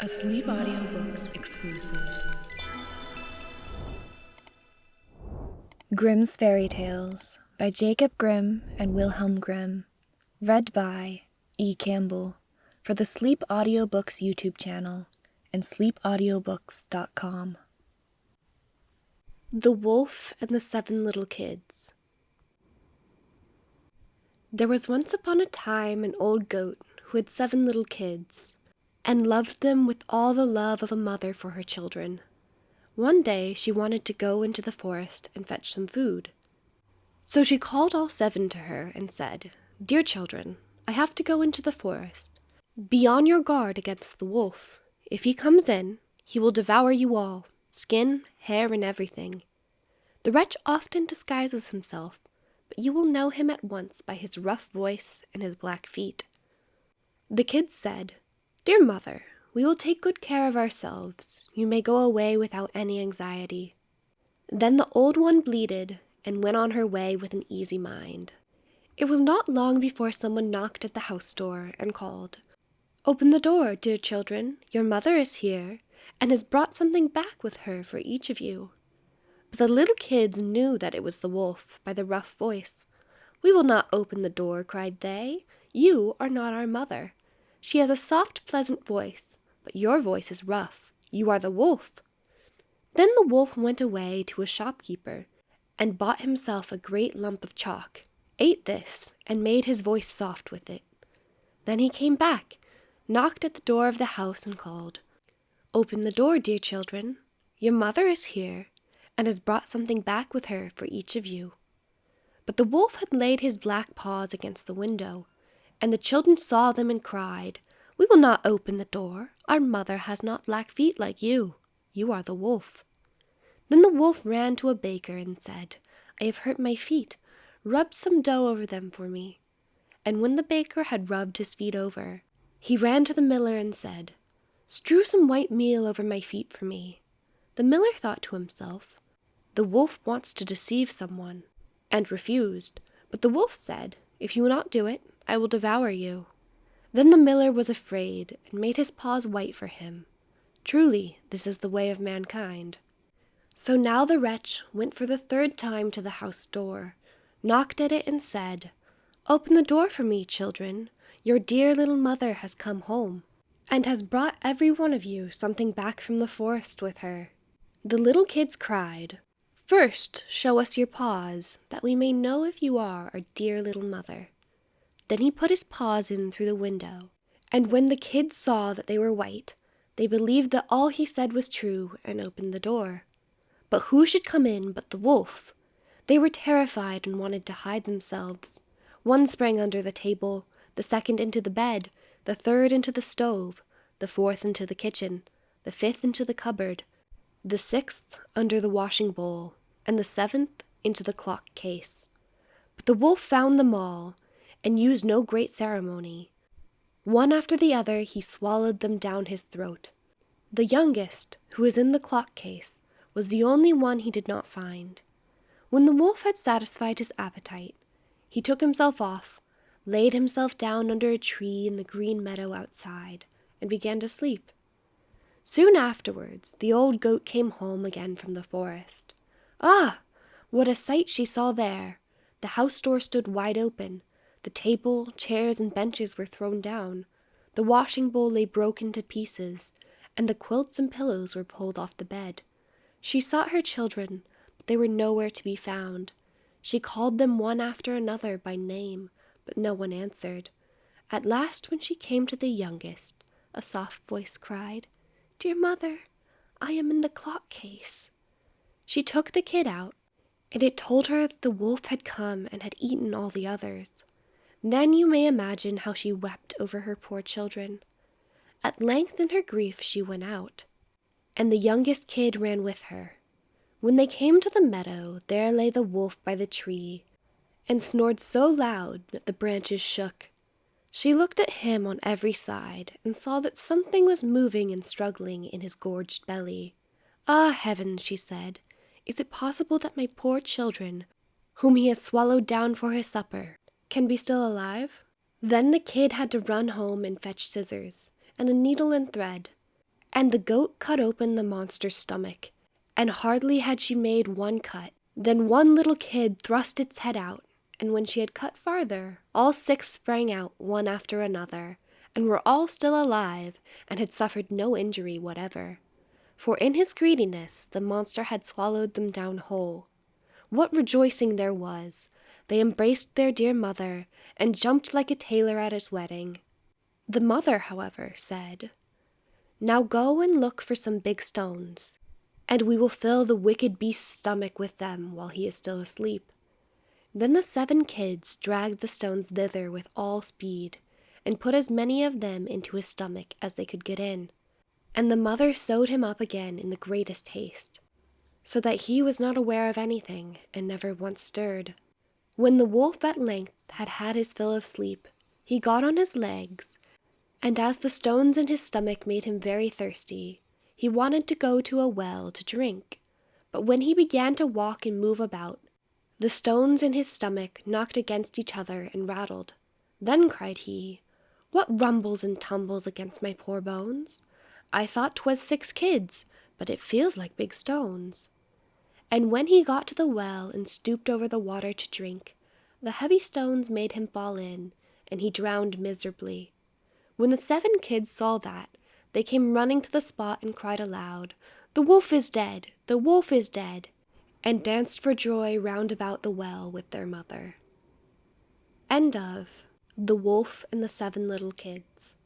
A Sleep Audiobooks exclusive. Grimm's Fairy Tales by Jacob Grimm and Wilhelm Grimm. Read by E. Campbell for the Sleep Audiobooks YouTube channel and sleepaudiobooks.com. The Wolf and the Seven Little Kids. There was once upon a time an old goat who had 7 little kids, and loved them with all the love of a mother for her children. One day she wanted to go into the forest and fetch some food. So she called all 7 to her and said, "Dear children, I have to go into the forest. Be on your guard against the wolf. If he comes in, he will devour you all, skin, hair, and everything. The wretch often disguises himself, but you will know him at once by his rough voice and his black feet." The kids said, "Dear mother, we will take good care of ourselves. You may go away without any anxiety." Then the old one bleated and went on her way with an easy mind. It was not long before someone knocked at the house door and called, "Open the door, dear children. Your mother is here and has brought something back with her for each of you." But the little kids knew that it was the wolf by the rough voice. "We will not open the door," cried they. "You are not our mother. She has a soft, pleasant voice, but your voice is rough. You are the wolf." Then the wolf went away to a shopkeeper and bought himself a great lump of chalk, ate this, and made his voice soft with it. Then he came back, knocked at the door of the house and called, "Open the door, dear children. Your mother is here and has brought something back with her for each of you." But the wolf had laid his black paws against the window, and the children saw them and cried, "We will not open the door. Our mother has not black feet like you. You are the wolf." Then the wolf ran to a baker and said, "I have hurt my feet. Rub some dough over them for me." And when the baker had rubbed his feet over, he ran to the miller and said, "Strew some white meal over my feet for me." The miller thought to himself, "The wolf wants to deceive someone," and refused. But the wolf said, "If you will not do it, I will devour you." Then the miller was afraid and made his paws white for him. Truly, this is the way of mankind. So now the wretch went for the 3rd time to the house door, knocked at it and said, "Open the door for me, children. Your dear little mother has come home, and has brought every one of you something back from the forest with her." The little kids cried, "First, show us your paws, that we may know if you are our dear little mother." Then he put his paws in through the window, and when the kids saw that they were white, they believed that all he said was true and opened the door. But who should come in but the wolf? They were terrified and wanted to hide themselves. One sprang under the table, the second into the bed, the third into the stove, the fourth into the kitchen, the fifth into the cupboard, the 6th under the washing bowl, and the 7th into the clock case. But the wolf found them all, and used no great ceremony. One after the other he swallowed them down his throat. The youngest, who was in the clock case, was the only one he did not find. When the wolf had satisfied his appetite, he took himself off, laid himself down under a tree in the green meadow outside, and began to sleep. Soon afterwards, the old goat came home again from the forest. Ah! What a sight she saw there! The house door stood wide open. The table, chairs, and benches were thrown down. The washing bowl lay broken to pieces, and the quilts and pillows were pulled off the bed. She sought her children, but they were nowhere to be found. She called them one after another by name, but no one answered. At last, when she came to the youngest, a soft voice cried, "Dear mother, I am in the clock case." She took the kid out, and it told her that the wolf had come and had eaten all the others. Then you may imagine how she wept over her poor children. At length in her grief she went out, and the youngest kid ran with her. When they came to the meadow, there lay the wolf by the tree, and snored so loud that the branches shook. She looked at him on every side, and saw that something was moving and struggling in his gorged belly. "Ah, heavens," she said, "is it possible that my poor children, whom he has swallowed down for his supper, can be still alive?" Then the kid had to run home and fetch scissors, and a needle and thread. And the goat cut open the monster's stomach, and hardly had she made one cut, then one little kid thrust its head out, and when she had cut farther, all 6 sprang out one after another, and were all still alive, and had suffered no injury whatever. For in his greediness the monster had swallowed them down whole. What rejoicing there was! They embraced their dear mother, and jumped like a tailor at his wedding. The mother, however, said, "Now go and look for some big stones, and we will fill the wicked beast's stomach with them while he is still asleep." Then the 7 kids dragged the stones thither with all speed, and put as many of them into his stomach as they could get in. And the mother sewed him up again in the greatest haste, so that he was not aware of anything, and never once stirred. When the wolf at length had had his fill of sleep, he got on his legs, and as the stones in his stomach made him very thirsty, he wanted to go to a well to drink. But when he began to walk and move about, the stones in his stomach knocked against each other and rattled. Then cried he, "What rumbles and tumbles against my poor bones? I thought 'twas 6 kids, but it feels like big stones." And when he got to the well and stooped over the water to drink, the heavy stones made him fall in, and he drowned miserably. When the 7 kids saw that, they came running to the spot and cried aloud, "The wolf is dead! The wolf is dead!" and danced for joy round about the well with their mother. End of The Wolf and the 7 Little Kids.